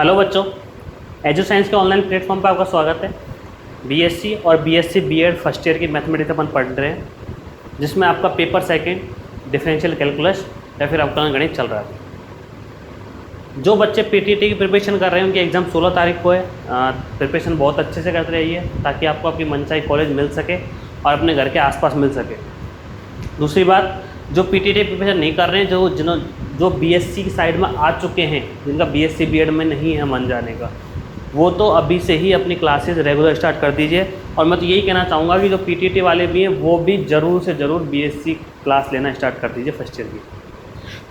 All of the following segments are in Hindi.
हेलो बच्चों, एजू साइंस के ऑनलाइन प्लेटफॉर्म पर आपका स्वागत है। बीएससी और बीएससी बीएड फर्स्ट ईयर की मैथमेटिक्स अपन पढ़ रहे हैं, जिसमें आपका पेपर सेकंड डिफरेंशियल कैलकुलस या फिर आपका गणित चल रहा है। जो बच्चे पीटीटी की प्रिपरेशन कर रहे हैं उनकी एग्ज़ाम 16 तारीख को है। प्रिपरेशन बहुत अच्छे से करते रहिए ताकि आपको आपकी मनचाही कॉलेज मिल सके और अपने घर के आसपास मिल सके। दूसरी बात, जो पीटीटी प्रिपरेशन नहीं कर रहे हैं, जो बीएससी की साइड में आ चुके हैं, जिनका बीएससी बीएड में नहीं है मन जाने का, वो तो अभी से ही अपनी क्लासेस रेगुलर स्टार्ट कर दीजिए। और मैं तो यही कहना चाहूँगा कि जो पीटीटी वाले भी हैं वो भी ज़रूर से ज़रूर बीएससी क्लास लेना स्टार्ट कर दीजिए फर्स्ट ईयर की।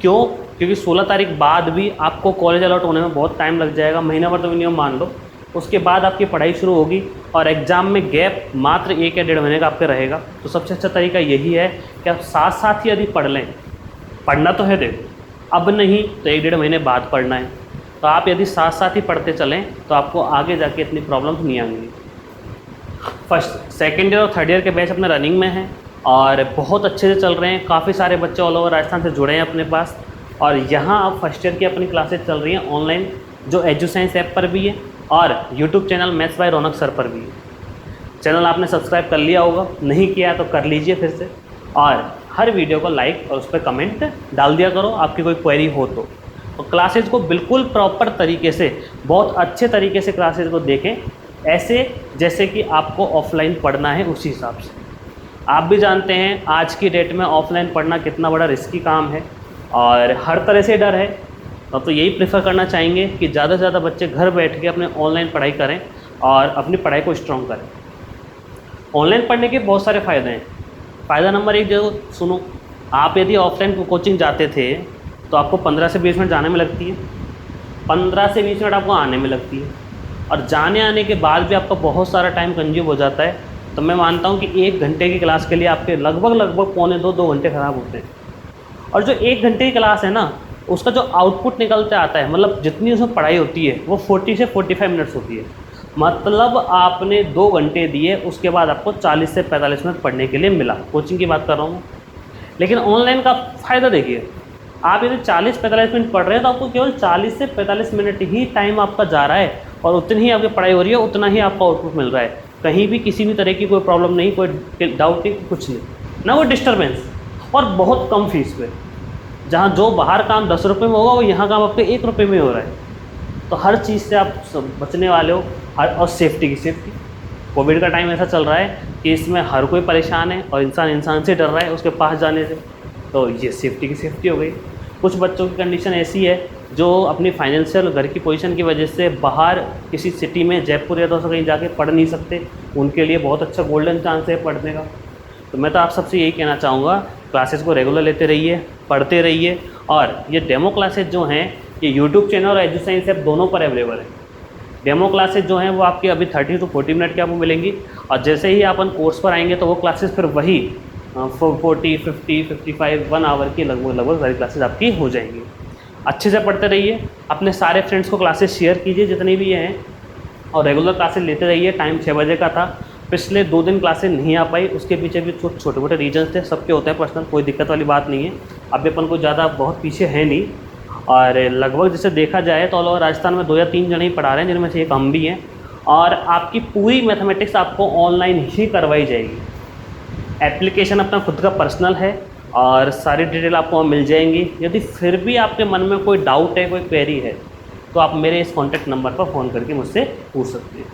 क्यों? क्योंकि 16 तारीख बाद भी आपको कॉलेज अलॉट होने में बहुत टाइम लग जाएगा, महीना भर तो मिनिमम मान लो। उसके बाद आपकी पढ़ाई शुरू होगी और एग्ज़ाम में गैप मात्र 1 या 1.5 महीने का आपके रहेगा। तो सबसे अच्छा तरीका यही है कि आप साथ साथ ही यदि पढ़ लें। पढ़ना तो है, देखो अब नहीं तो 1-1.5 महीने बाद पढ़ना है, तो आप यदि साथ साथ ही पढ़ते चलें तो आपको आगे जाके इतनी प्रॉब्लम्स नहीं आएंगी। फर्स्ट सेकेंड ईयर और थर्ड ईयर के बैच अपने रनिंग में हैं और बहुत अच्छे से चल रहे हैं। काफ़ी सारे बच्चे ऑल ओवर राजस्थान से जुड़े हैं अपने पास, और यहाँ अब फर्स्ट ईयर की अपनी क्लासेस चल रही हैं ऑनलाइन, जो एजू साइंस ऐप पर भी है और YouTube channel maths by Raunak sir पर भी है। चैनल आपने सब्सक्राइब कर लिया होगा, नहीं किया तो कर लीजिए फिर से, और हर वीडियो को लाइक और उस पर कमेंट डाल दिया करो आपकी कोई क्वेरी हो तो। क्लासेस को बिल्कुल प्रॉपर तरीके से, बहुत अच्छे तरीके से क्लासेस को देखें, ऐसे जैसे कि आपको ऑफलाइन पढ़ना है उसी हिसाब से। आप भी जानते हैं आज की डेट में ऑफलाइन पढ़ना कितना बड़ा रिस्की काम है और हर तरह से डर है। तो यही प्रेफर करना चाहेंगे कि ज़्यादा से ज़्यादा बच्चे घर बैठ के अपने ऑनलाइन पढ़ाई करें और अपनी पढ़ाई को स्ट्रॉन्ग करें। ऑनलाइन पढ़ने के बहुत सारे फ़ायदे हैं। फ़ायदा नंबर 1 जो सुनो, आप यदि ऑफलाइन कोचिंग जाते थे तो आपको 15 से 20 मिनट जाने में लगती है, 15 से 20 मिनट आपको आने में लगती है, और जाने आने के बाद भी आपका बहुत सारा टाइम कंज्यूम हो जाता है। तो मैं मानता हूँ कि 1 घंटे की क्लास के लिए आपके लगभग पौने 2 घंटे ख़राब होते हैं। और जो 1 घंटे की क्लास है ना, उसका जो आउटपुट निकलते आता है, मतलब जितनी उसमें पढ़ाई होती है वो 40 से 45 मिनट्स होती है। मतलब आपने 2 घंटे दिए, उसके बाद आपको 40 से 45 मिनट पढ़ने के लिए मिला। कोचिंग की बात कर रहा हूँ। लेकिन ऑनलाइन का फ़ायदा देखिए, आप यदि 40-45 मिनट पढ़ रहे हैं तो आपको केवल 40 से 45 मिनट ही टाइम आपका जा रहा है और उतनी ही आपकी पढ़ाई हो रही है, उतना ही आपका आउटपुट मिल रहा है। कहीं भी किसी भी तरह की कोई प्रॉब्लम नहीं, कोई डाउट नहीं, कुछ नहीं, ना कोई डिस्टर्बेंस, और बहुत कम फीस पे। जहाँ जो बाहर काम 10 रुपये में होगा वो यहाँ काम आपके 1 रुपये में हो रहा है। तो हर चीज़ से आप बचने वाले हो। और सेफ्टी की सेफ्टी, कोविड का टाइम ऐसा चल रहा है कि इसमें हर कोई परेशान है और इंसान से डर रहा है उसके पास जाने से, तो ये सेफ्टी की सेफ्टी हो गई। कुछ बच्चों की कंडीशन ऐसी है जो अपनी फाइनेंशियल घर की पोजीशन की वजह से बाहर किसी सिटी में, जयपुर या तो कहीं जाके पढ़ नहीं सकते, उनके लिए बहुत अच्छा गोल्डन चांस है पढ़ने का। तो मैं तो आप सबसे यही कहना चाहूँगा, क्लासेस को रेगुलर लेते रहिए, पढ़ते रहिए। और ये डेमो क्लासेस जो हैं ये यूट्यूब चैनल और एजू साइंस ऐप दोनों पर अवेलेबल है। डेमो क्लासेस जो हैं वो आपकी अभी 30 से 40 मिनट की आपको मिलेंगी, और जैसे ही अपन कोर्स पर आएंगे तो वो क्लासेस फिर वही 40, 50, 55, 1 आवर की लगभग सारी क्लासेस आपकी हो जाएंगी। अच्छे से पढ़ते रहिए, अपने सारे फ्रेंड्स को क्लासेस शेयर कीजिए जितने भी हैं, और रेगुलर क्लासेस लेते रहिए। टाइम 6 बजे का था, पिछले 2 दिन क्लासेस नहीं आ पाई, उसके पीछे भी छोटे मोटे रीजन्स थे, सबके होते हैं पर्सनल, कोई दिक्कत वाली बात नहीं है। अभी अपन को ज़्यादा बहुत पीछे है नहीं, और लगभग जैसे देखा जाए तो ऑल ओवर राजस्थान में 2 या 3 जने ही पढ़ा रहे हैं, जिनमें से एक हम भी हैं। और आपकी पूरी मैथमेटिक्स आपको ऑनलाइन ही करवाई जाएगी। एप्लीकेशन अपना खुद का पर्सनल है और सारी डिटेल आपको वहाँ मिल जाएंगी। यदि फिर भी आपके मन में कोई डाउट है, कोई क्वेरी है, तो आप मेरे इस कॉन्टैक्ट नंबर पर फ़ोन करके मुझसे पूछ सकते हैं।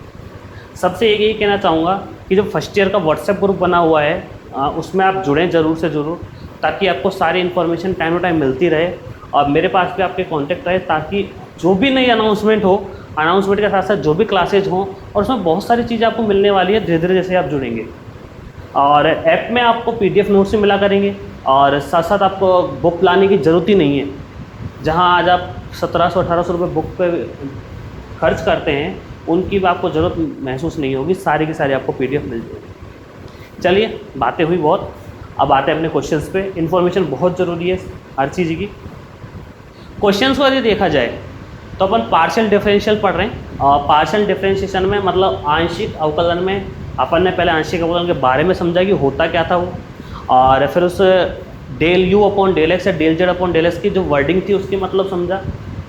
सबसे यही कहना चाहूँगा कि जो फर्स्ट ईयर का व्हाट्सएप ग्रुप बना हुआ है उसमें आप जुड़ें ज़रूर से ज़रूर, ताकि आपको सारी इन्फॉर्मेशन टाइम टू टाइम मिलती रहे और मेरे पास भी आपके कांटेक्ट रहे, ताकि जो भी नई अनाउंसमेंट हो, अनाउंसमेंट के साथ साथ जो भी क्लासेज हों, और उसमें बहुत सारी चीज़ें आपको मिलने वाली है धीरे धीरे जैसे आप जुड़ेंगे। और ऐप में आपको PDF नोट से मिला करेंगे, और साथ साथ आपको बुक लाने की ज़रूरत ही नहीं है। जहाँ आज आप 1700-1800 रुपये बुक पे खर्च करते हैं, उनकी भी आपको ज़रूरत महसूस नहीं होगी, सारी की सारी आपको PDF मिल जाएगी। चलिए, बातें हुई बहुत, अब आते हैं अपने क्वेश्चंस पे। इन्फॉर्मेशन बहुत ज़रूरी है हर चीज़ की। क्वेश्चंस को यदि देखा जाए तो अपन पार्शियल डिफरेंशियल पढ़ रहे हैं, और पार्शियल डिफरेंशिएशन में मतलब आंशिक अवकलन में अपन ने पहले आंशिक अवकलन के बारे में समझा कि होता क्या था वो, और फिर उस del U upon del x या del z upon del x की जो वर्डिंग थी उसकी मतलब समझा,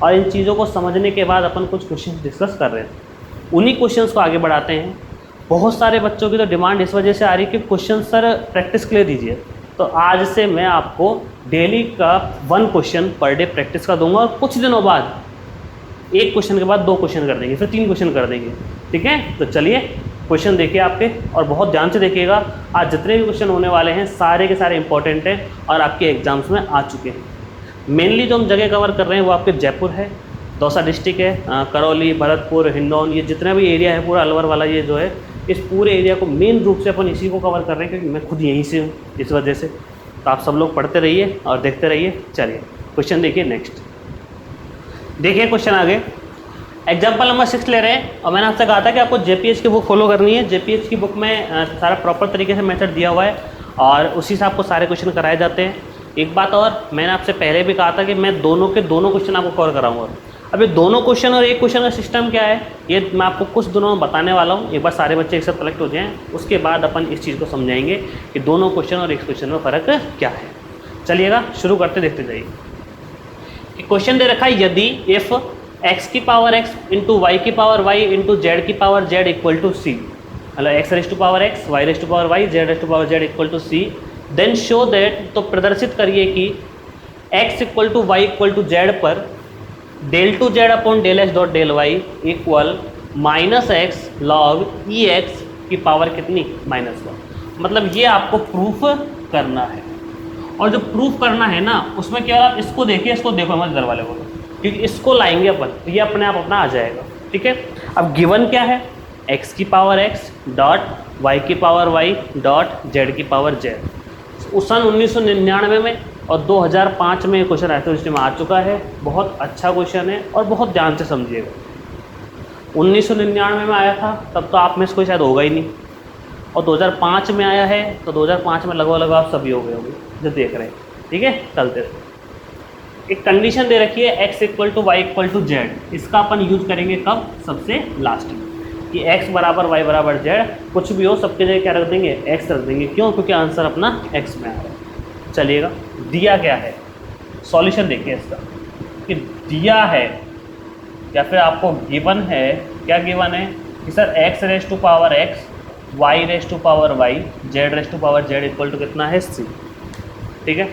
और इन चीज़ों को समझने के बाद अपन कुछ क्वेश्चन डिस्कस कर रहे हैं, उन्हीं क्वेश्चंस को आगे बढ़ाते हैं। बहुत सारे बच्चों की तो डिमांड इस वजह से आ रही है कि क्वेश्चन सर प्रैक्टिस के लिए दीजिए, तो आज से मैं आपको डेली का 1 क्वेश्चन पर डे प्रैक्टिस का दूंगा, और कुछ दिनों बाद 1 क्वेश्चन के बाद 2 क्वेश्चन कर देंगे, फिर 3 क्वेश्चन कर देंगे, ठीक है। तो चलिए क्वेश्चन देखिए आपके, और बहुत ध्यान से देखिएगा। आज जितने भी क्वेश्चन होने वाले हैं सारे के सारे इंपॉर्टेंट हैं और आपके एग्जाम्स में आ चुके हैं। मेनली जो हम जगह कवर कर रहे हैं वो आपके जयपुर है, दौसा डिस्ट्रिक्ट है, करौली, भरतपुर, हिंडौन, ये जितना भी एरिया है पूरा अलवर वाला ये जो है, इस पूरे एरिया को मेन रूप से अपन इसी को कवर कर रहे हैं, क्योंकि मैं खुद यहीं से हूँ इस वजह से। तो आप सब लोग पढ़ते रहिए और देखते रहिए। चलिए क्वेश्चन देखिए नेक्स्ट। देखिए क्वेश्चन आगे, एग्जाम्पल नंबर 6 ले रहे हैं, और मैंने आपसे कहा था कि आपको JPH की बुक फॉलो करनी है। JPH की बुक में सारा प्रॉपर तरीके से मेथड दिया हुआ है और उसी से आपको सारे क्वेश्चन कराए जाते हैं। एक बात और, मैंने आपसे पहले भी कहा था कि मैं दोनों क्वेश्चन आपको कवर कराऊंगा। अब ये दोनों क्वेश्चन और एक क्वेश्चन का सिस्टम क्या है, ये मैं आपको कुछ दिनों में बताने वाला हूँ। एक बार सारे बच्चे एक साथ कलेक्ट हो जाएँ, उसके बाद अपन इस चीज़ को समझाएंगे कि दोनों क्वेश्चन और एक क्वेश्चन में फ़र्क क्या है। चलिएगा शुरू करते, देखते जाइए। क्वेश्चन दे रखा है, यदि इफ़ x की पावर x इंटू वाई की पावर y इंटू जेड की power z equal to c, मतलब x raise to power x, y raise to power y, z raise to power z equal to c, then show that, तो प्रदर्शित करिए कि x equal to y equal to z पर del two z upon del x dot del y equal minus x log e x की पावर कितनी, -1। मतलब ये आपको प्रूफ करना है, और जो प्रूफ करना है ना उसमें क्या, आप इसको देखिए, इसको देखो मत घर वाले को, क्योंकि इसको लाएंगे अपन तो ये अपने आप अपना आ जाएगा, ठीक है। अब गिवन क्या है, x की पावर x डॉट y की पावर y डॉट z की पावर z। उस सन 1999 में और 2005 में क्वेश्चन आया था, इसमें आ चुका है। बहुत अच्छा क्वेश्चन है और बहुत ध्यान से समझिएगा। 1999 में आया था तब तो आप में से कोई शायद होगा ही नहीं, और 2005 में आया है तो 2005 में लगभग आप सभी हो गए होंगे जो देख रहे हैं, ठीक है। चलते रहे, एक कंडीशन दे रखी है x equal to y equal to z. इसका अपन यूज करेंगे कब, सबसे लास्ट में, कि x बराबर y बराबर z, कुछ भी हो सबके जगह क्या रख देंगे, x रख देंगे। क्यों, क्योंकि आंसर अपना x में आ रहा है। चलिएगा, दिया क्या है, सॉल्यूशन देखिए इसका, कि दिया है या फिर आपको गिवन है, क्या गिवन है कि sir x raise to power x, y raise to power y, z raise to power z equal to कितना है, c, ठीक है।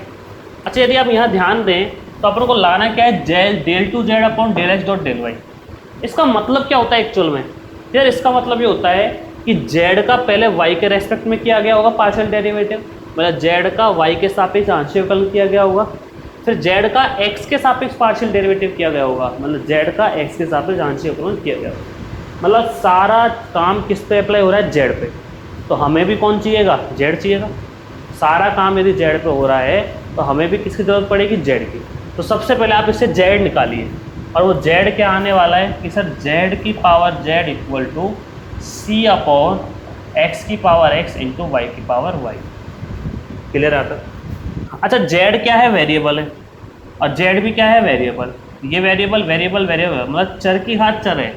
अच्छा, यदि आप यहाँ ध्यान दें तो अपन को लाना क्या है, del two z upon del x dot del y. इसका मतलब क्या होता है एक्चुअल में यार, इसका मतलब ये होता है कि z का पहले y के रेस्पेक्ट में किया गया होगा पार्शियल डेरिवेटिव, मतलब z का y के सापेक्ष आंशिक अवकलन किया गया होगा, फिर z का x के सापेक्ष पार्शियल डेरिवेटिव किया गया होगा, मतलब z का x के सापेक्ष आंशिक अवकलन किया गया होगा। मतलब सारा काम किस पे अप्लाई हो रहा है, z पे। तो हमें भी कौन चाहिएगा, z चाहिएगा। सारा काम यदि z पे हो रहा है तो हमें भी किसकी ज़रूरत पड़ेगी, z की। तो सबसे पहले आप इससे z निकालिए, और वो z क्या आने वाला है कि सर z की power z equal to c upon x की पावर x इंटू वाई की पावर y। क्लियर आता है। अच्छा, z क्या है, वेरिएबल है, और z भी क्या है, वेरिएबल। ये वेरिएबल वेरिएबल वेरिएबल मतलब चर की घात चर है,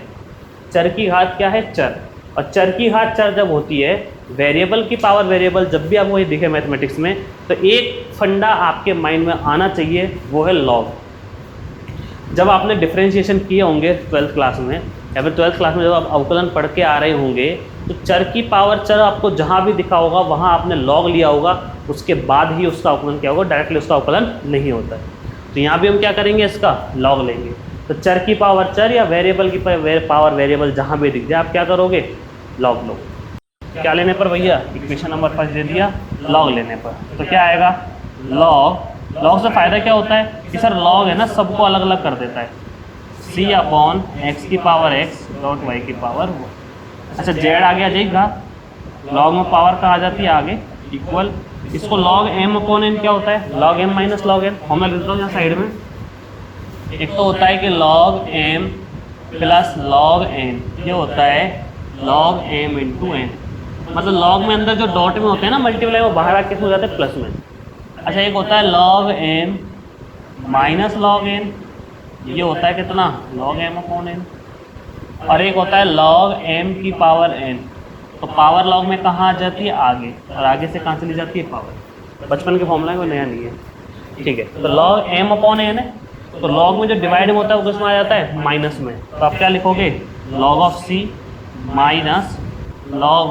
चर की घात क्या है, चर। और चर की घात चर जब होती है, वेरिएबल की पावर वेरिएबल, जब भी आपको ये दिखे मैथमेटिक्स में, तो एक फंडा आपके माइंड में आना चाहिए, वो है लॉग। जब आपने डिफरेंशिएशन किए होंगे 12th क्लास में, या फिर 12th क्लास में जब आप अवकलन पढ़ के आ रहे होंगे, तो चर की पावर चर आपको जहाँ भी दिखा होगा वहाँ आपने लॉग लिया होगा, उसके बाद ही उसका अवकलन क्या होगा, डायरेक्टली उसका अवकलन नहीं होता है। तो यहाँ भी हम क्या करेंगे, इसका लॉग लेंगे। तो चर की पावर चर या वेरिएबल की पावर वेरिएबल जहाँ भी दिख जाए, आप क्या करोगे, लॉग लो। क्या लेने पर भैया, इक्वेशन नंबर 5 दे दिया, लॉग लेने पर। तो क्या आएगा, लॉग। लॉग से फ़ायदा क्या होता है कि सर लॉग है ना सबको अलग अलग कर देता है, c अपॉन एक्स की पावर x डॉट वाई की पावर वो। अच्छा, जेड आ गया, देख घात, लॉग में पावर कहाँ आ जाती है आगे, इक्वल। इसको लॉग m अपॉन n क्या होता है, log m minus log n। Formula लिख दो यहाँ साइड में। एक तो होता है कि log m plus log n, ये होता है लॉग m इंटू n। मतलब लॉग में अंदर जो डॉट में होते हैं ना मल्टीप्लाई, वो बाहर आके हो जाते हैं प्लस में। अच्छा, एक होता है log m minus log n, ये होता है कितना, लॉग m अपॉन n। और एक होता है लॉग m की पावर n, तो पावर लॉग में कहाँ आ जाती है, आगे, और आगे से कहाँ चली जाती है, पावर। बचपन के फॉर्मूला है, कोई नया नहीं है, ठीक है। तो लॉग m अपॉन n है, तो log में जो डिवाइड में होता है वो किसमें आ जाता है, माइनस में। तो आप क्या लिखोगे, log of c minus log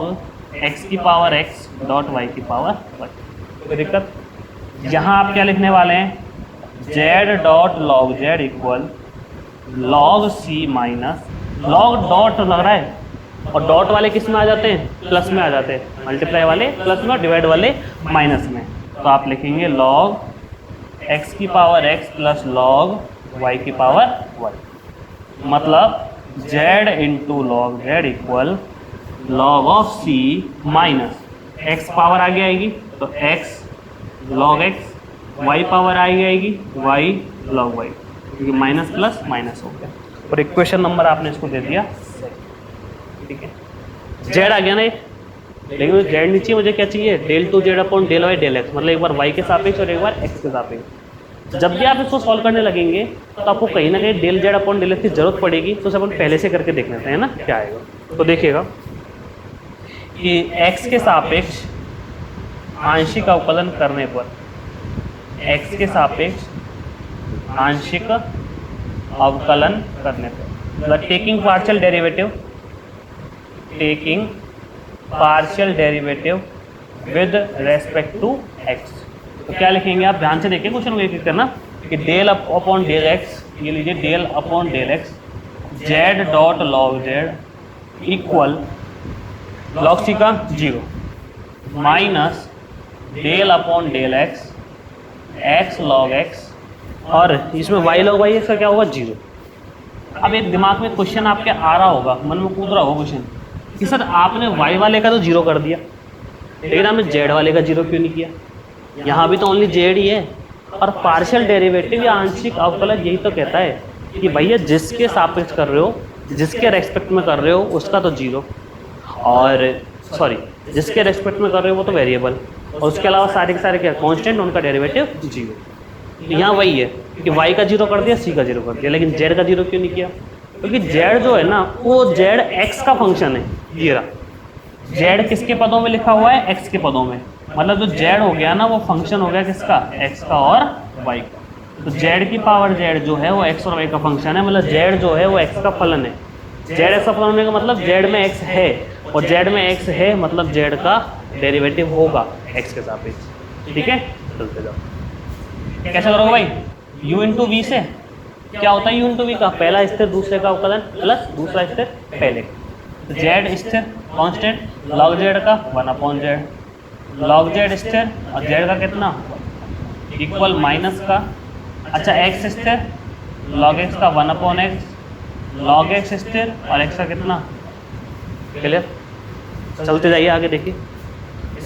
x की पावर x डॉट y की पावर y। कोई दिक्कत? यहाँ आप क्या लिखने वाले हैं, z dot log z equal log c minus log dot लग रहा है और डॉट वाले किस में आ जाते हैं, प्लस में आ जाते हैं, मल्टीप्लाई वाले प्लस में और डिवाइड वाले माइनस में। तो आप लिखेंगे log x की power x plus log y की पावर y, मतलब z into log z equal log of c minus x power आगे आएगी तो x log x, y power आएगी y log y, क्योंकि माइनस प्लस माइनस हो गया और इक्वेशन नंबर आपने इसको दे दिया, ठीक है। z आ गया ना ये, लेकिन z नीचे मुझे क्या चाहिए, del two z upon del y del x, मतलब एक बार y के सापेक्ष और एक बार x के सापेक्ष। जब भी आप इसको सॉल्व करने लगेंगे तो आपको कहीं ना कहीं del z upon del x की जरूरत पड़ेगी, तो उसे अपन पहले से करके देख लेते हैं ना क्या आएगा। तो देखिएगा कि x के सापेक्ष आंशिक अवकलन करने पर, x के सापेक्ष आंशिक अवकलन करने पर, मतलब taking partial derivative with respect to x। तो क्या लिखेंगे आप ध्यान से देखिए क्वेश्चन को एक करना कि डेल अपॉन डेल एक्स, ये लीजिए del upon del x z dot log z equal log c का 0 minus del upon del x x log x, और इसमें वाई लॉग वाई इसका क्या होगा 0। अब एक दिमाग में क्वेश्चन आपके आ रहा होगा, मन में कूद रहा होगा क्वेश्चन कि सर आपने वाई वाले का तो 0 कर दिया, लेकिन आपने जेड वाले का 0 क्यों नहीं किया? यहाँ भी तो ओनली जेड ही है, और पार्शियल डेरिवेटिव या आंशिक अवकलन यही तो कहता है कि भैया जिसके सापेक्ष कर रहे हो, जिसके रेस्पेक्ट में कर रहे हो उसका तो 0, और सॉरी जिसके रेस्पेक्ट में कर रहे हो वो तो वेरिएबल, और उसके अलावा सारे के सारे क्या कांस्टेंट, उनका डेरिवेटिव 0। यहाँ वही है कि y का 0 कर दिया, c का 0 कर दिया, लेकिन z का 0 क्यों नहीं किया? क्योंकि z जो है ना वो z x का फंक्शन है। ये रहा z किसके पदों में लिखा हुआ है, x के पदों में, मतलब जो z हो गया ना वो फंक्शन हो गया किसका, x का और y का। तो z की पावर z जो है वो x और y का फंक्शन है, मतलब z जो है वो x का फलन है। z x का फलन होने का मतलब z में x है, और z में x है मतलब z का डेरिवेटिव होगा x के सापेक्ष, ठीक है। चलते जाओ, कैसे करोगे भाई, u इंटू वी से क्या होता है, u इंटू वी का पहला स्थिर दूसरे का अवकलन प्लस दूसरा स्थिर पहले। तो z स्थिर कांस्टेंट log z का 1 अपॉन जेड, log z स्थिर और z का कितना इक्वल माइनस का, अच्छा x स्थिर log x का 1 अपॉन एक्स, log x स्थिर और x का कितना, क्लियर। चलते जाइए आगे देखिए,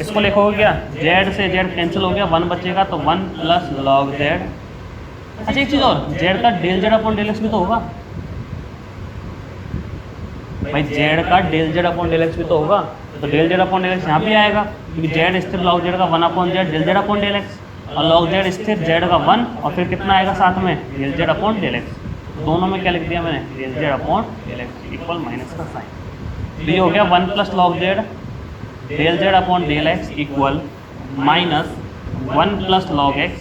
इसको लिखोगे क्या, z से z कैंसिल हो गया, 1 बचेगा तो 1 प्लस log z। अच्छा एक चीज़ और, z का del z upon del x भी तो होगा भाई, z का del z upon del x भी तो होगा, तो del z upon del x यहाँ भी आएगा क्योंकि z स्थिर log z का 1 upon z del z upon del x, और log z स्थिर z का 1 और फिर कितना आएगा साथ में del z upon del x. दोनों में क्या लिख दिया मैंने, del z upon del x equal minus का साइन। तो ये हो गया 1 plus log z del z upon del x equal minus 1 plus log x,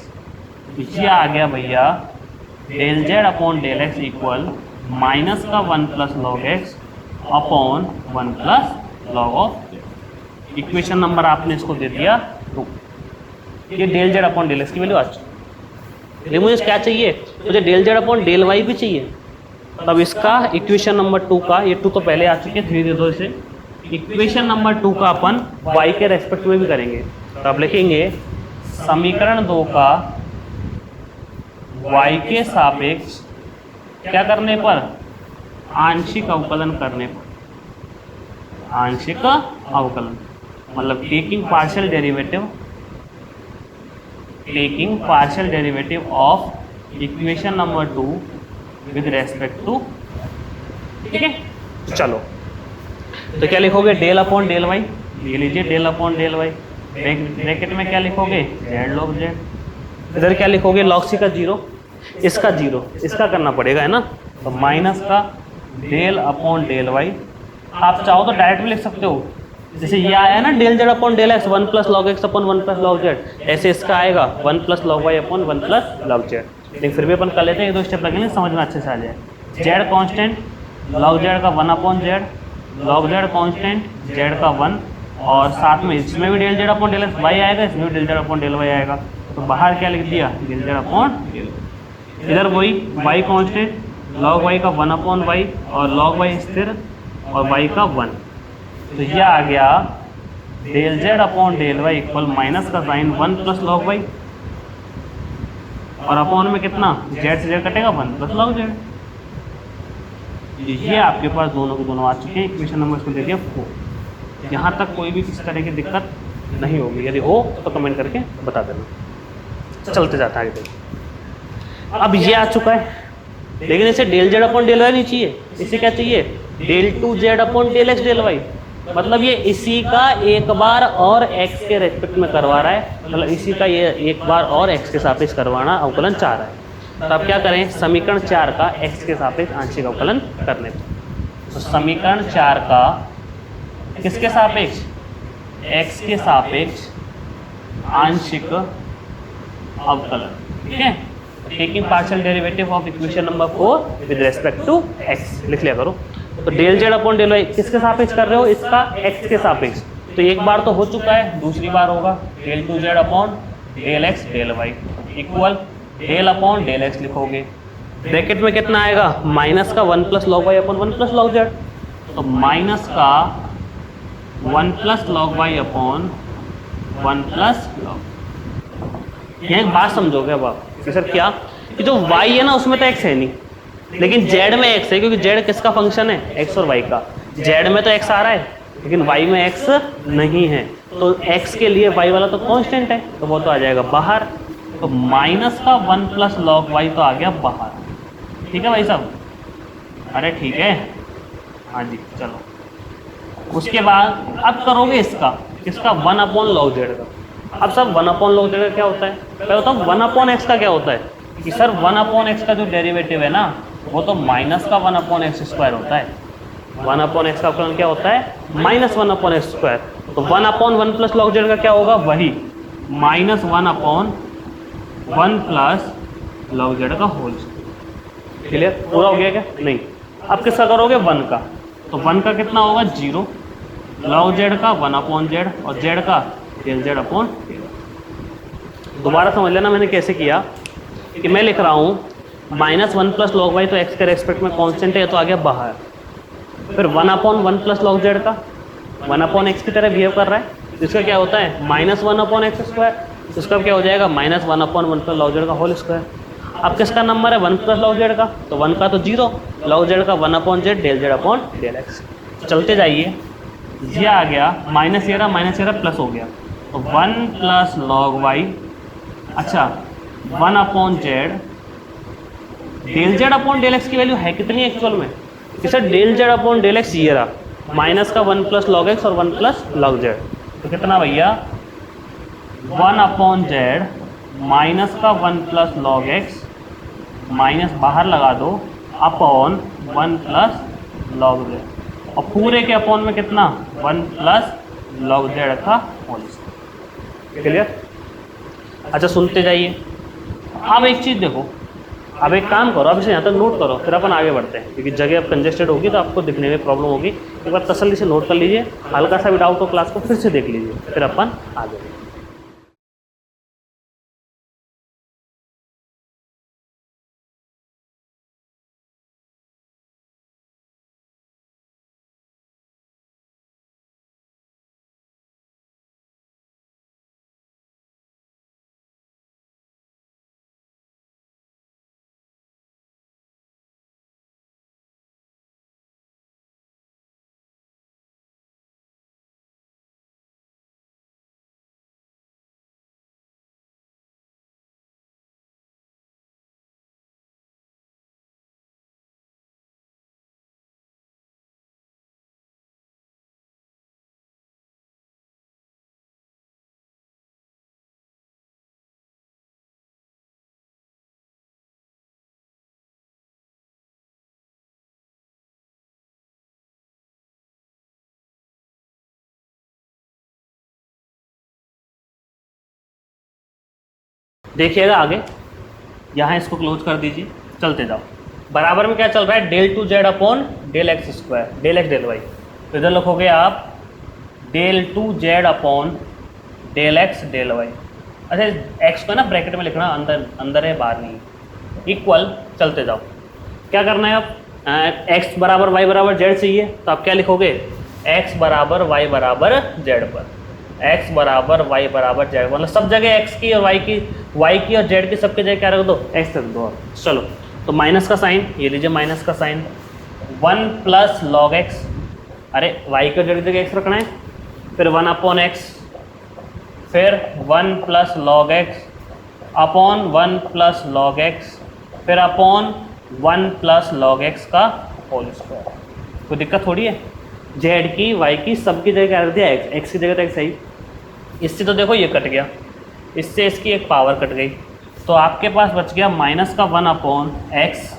ये आ गया भैया del z upon del x equal minus का 1 plus log x upon 1 plus log of. Equation number आपने इसको दे दिया 2। ये del z upon del x की वैल्यू आ चुकी। लेकिन मुझे क्या चाहिए, मुझे del z upon del y भी चाहिए। तब इसका इक्वेशन नंबर 2 का, ये 2 तो पहले आ चुके हैं, 3 दे दो इसे। इक्वेशन नंबर 2 का अपन y के रेस्पेक्ट में भी करेंगे। तो आप लिखेंगे समीकरण 2 का y के सापेक्ष क्या करने पर, आंशिक अवकलन करने पर, आंशिक अवकलन मतलब taking partial derivative of equation number 2 with respect to, ठीक है। चलो तो क्या लिखोगे, डेल अपॉन डेल वाई, ये लीजिए del upon del y, bracket में क्या लिखोगे, जेड लॉग जेड। इधर क्या लिखोगे, लॉग सी का 0, इसका 0, इसका करना पड़ेगा है ना, तो माइनस का डेल अपॉन डेल वाई। आप चाहो तो डायरेक्ट भी लिख सकते हो, जैसे ये आया ना del z upon del x 1 plus log x upon 1 plus log z, ऐसे इसका आएगा 1 plus log y upon 1 plus log z. लेकिन फिर भी अपन कर लेते हैं, 1-2 स्टेप लगेंगे समझ में अच्छे से आ जाए। जेड कांस्टेंट, लॉग जेड का 1 z, log z constant, z का 1, और साथ में इसमें भी del z upon del x y आएगा, इसमें भी del z upon del y आएगा। तो बाहर क्या लिख दिया, डेल जेड अपॉन डेल। इधर वही वाई कांस्टेंट, लॉग वाई का 1 वाई, और लॉग वाई स्थिर, और वाई का 1। तो ये आ गया del z upon del y equal minus का साइन 1 प्लस लॉग वाई, और अपॉन में कितना, जेड से जेड कटेगा 1 प्लस लॉग जेड। ये आपके पास दोनों के दोनों आ चुके हैं। इक्वेशन नंबर इसको दे दिया 4। यहाँ तक कोई भी किसी तरह की दिक्कत नहीं होगी, यदि हो तो कमेंट करके बता देना। चलते जाता है आगे। अब ये आ चुका है, लेकिन इसे del z upon del y नहीं चाहिए, इसे क्या चाहिए, del 2 z upon del x del y. मतलब ये इसी का एक बार और x के रेस्पेक्ट में करवा रहा है, मतलब इसी का ये एक बार और x के सापेक्ष करवाना अवकलन चाह रहा है। तो अब क्या करें, समीकरण 4 का x के सापेक्ष आंशिक अवकलन करने पर। तो समीकरण 4 का किसके सापेक्ष, x के सापेक्ष आंशिक अवकलन, ठीक है। Taking partial derivative of equation number 4 with respect to x लिख लिया करो। तो del z upon del y किसके सापेक्ष कर रहे हो, इसका x के सापेक्ष। तो एक बार तो हो चुका है, दूसरी बार होगा del 2 z upon del x del y equal del upon del x लिखोगे, ब्रैकेट में कितना आएगा, माइनस का 1 plus log y upon 1 plus log z. तो माइनस का 1 plus log y upon 1 plus log. यह एक बात समझोगे अब आप कि सर क्या, कि जो y है ना उसमें तो x है नहीं, लेकिन z में x है, क्योंकि z किसका फंक्शन है, x और y का। z में तो x आ रहा है, लेकिन y में x नहीं है, तो x के लिए y वाला तो कांस्टेंट है, तो वो तो आ जाएगा बाहर। तो माइनस का 1 प्लस लॉग y तो आ गया बाहर। ठीक है भाई साहब, अरे ठीक है, हाँ जी चलो। उसके बाद अब करोगे इसका 1 अपॉन लॉग जेड का। अब सब 1 अपॉन लॉग जेड का क्या होता है, मैं बताऊँ 1 अपॉन एक्स का क्या होता है, कि सर 1 अपॉन एक्स का जो डेरिवेटिव है ना, वो तो माइनस का 1 अपॉन एक्स स्क्वायर होता है। 1 अपॉन एक्स का अवकलन क्या होता है, माइनस 1 अपॉन एक्स स्क्वायर। तो 1 अपॉन 1 प्लस लॉग जेड का क्या होगा, वही minus 1 upon 1 plus log z का होल स्क्वायर। क्लियर, पूरा हो गया क्या, नहीं। अब किसका करोगे, 1 का। तो 1 का कितना होगा, 0, लॉग जेड का 1 अपॉन जेड, और जेड का डेल जेड अपॉन डेल। दोबारा समझ लेना मैंने कैसे किया, कि मैं लिख रहा हूँ माइनस 1 प्लस लॉग वाई, तो एक्स के रेस्पेक्ट में कांस्टेंट है, तो आ गया बाहर। फिर 1 अपॉन 1 प्लस लॉग जेड का 1 अपॉन एक्स की तरह बिहेव कर रहा है, जिसका क्या होता है माइनस 1 अपॉन एक्स स्क्वायर, इसका क्या हो जाएगा minus 1 upon 1 plus log z का होल स्क्वायर। अब किसका नंबर है, 1 प्लस लॉग जेड का, तो 1 का तो 0, लॉग जेड का 1 upon z del z upon del x. चलते जाइए, ये आ गया माइनस, ये रहा प्लस हो गया, तो 1 प्लस लॉग वाई, अच्छा 1 upon z del z upon del x की वैल्यू है कितनी एक्चुअल में, कि sir del z upon del x ये रहा, माइनस का 1 प्लस लॉग एक्स और 1 प्लस लॉग जेड। तो कितना भैया, 1 अपॉन जेड माइनस का 1 प्लस लॉग एक्स, माइनस बाहर लगा दो, अपॉन 1 प्लस लॉग जेड, और पूरे के अपॉन में कितना 1 प्लस लॉग जेड का होल स्क्वायर। क्लियर, अच्छा सुनते जाइए। अब एक चीज़ देखो, अब एक काम करो, अब इसे यहाँ तक नोट करो, फिर अपन आगे बढ़ते हैं, क्योंकि जगह अब कंजेस्टेड होगी तो आपको दिखने में प्रॉब्लम होगी। एक बार तसल्ली से नोट कर लीजिए, हल्का सा भी डाउट हो क्लास को फिर से देख लीजिए, फिर अपन आगे बढ़ेंगे। देखिएगा आगे, यहाँ इसको क्लोज कर दीजिए, चलते जाओ। बराबर में क्या चल रहा है, del two z upon del x square, del x del y. तो इधर लिखोगे आप del two z upon del x del y. अच्छा एक्स को ना ब्रैकेट में लिखना, अंदर अंदर है बाहर नहीं, इक्वल। चलते जाओ, क्या करना है अब, एक्स बराबर वाई बराबर जेड चाहिए, तो आप क्या लिखोगे, एक्स बराबर वाई बराबर जेड पर, एक्स बराबर वाई बराबर जेड, मतलब सब जगह एक्स की और वाई की और जेड की सबके जगह क्या रख दो, एक्स रख दो। चलो तो माइनस का साइन, ये लीजिए माइनस का साइन, 1 प्लस लॉग एक्स, अरे वाई की और जेड की जगह एक्स रखना है, फिर 1 अपॉन एक्स, फिर 1 plus log x upon 1 plus log x, फिर अपॉन 1 प्लस लॉग एक्स का होल स्क्वायर। कोई दिक्कत थोड़ी है, जेड की वाई की सबकी जगह क्या रख दिया, एक्स, एक्स की जगह तो एक्स है ही। इससे तो देखो ये कट गया, इससे इसकी एक पावर कट गई, तो आपके पास बच गया माइनस का 1 अपॉन एक्स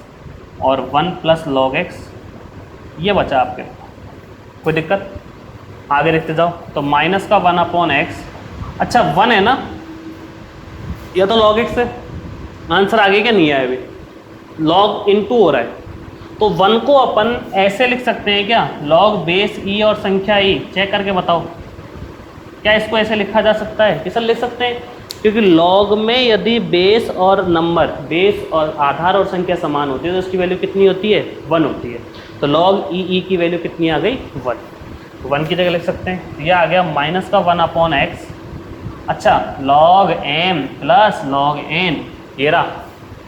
और 1 प्लस लॉग एक्स, ये बचा आपके। कोई दिक्कत, आगे देखते जाओ। तो माइनस का 1 अपॉन एक्स, अच्छा 1 है ना, यह तो लॉग एक्स है, आंसर आगे क्या नहीं आया अभी, लॉग इनटू हो रहा है, तो 1 को अपन ऐसे लिख सकते हैं क्या, लॉग बेस ई और संख्या ई, चेक करके बताओ क्या इसको ऐसे लिखा जा सकता है, किस लिख सकते हैं, क्योंकि लॉग में यदि बेस और नंबर, बेस और आधार और संख्या समान होती है तो उसकी वैल्यू कितनी होती है, 1 होती है। तो लॉग ई की वैल्यू कितनी आ गई, 1, तो 1 की जगह लिख सकते हैं। यह आ गया माइनस का 1 अपॉन एक्स, अच्छा log m plus log n, ये रहा,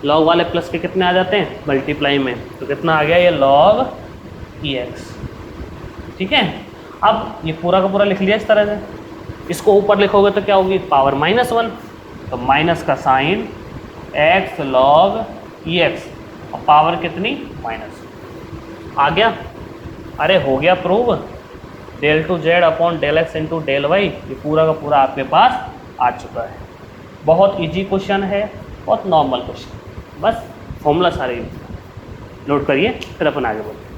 लॉग वाले प्लस के कितने आ जाते हैं मल्टीप्लाई में, तो कितना आ गया ये लॉग ई एक्स। ठीक है, अब ये पूरा का पूरा लिख लिया इस तरह से, इसको ऊपर लिखोगे तो क्या होगी, पावर -1, तो माइनस का sign x log e x, और पावर कितनी माइनस, आ गया। अरे हो गया prove, del two z upon del x into del y, ये पूरा का पूरा आपके पास आ चुका है। बहुत इजी क्वेश्चन है, बहुत नॉर्मल क्वेश्चन, बस फॉर्मूला सारे नोट करिए, फिर अपन आगे बढ़ते हैं।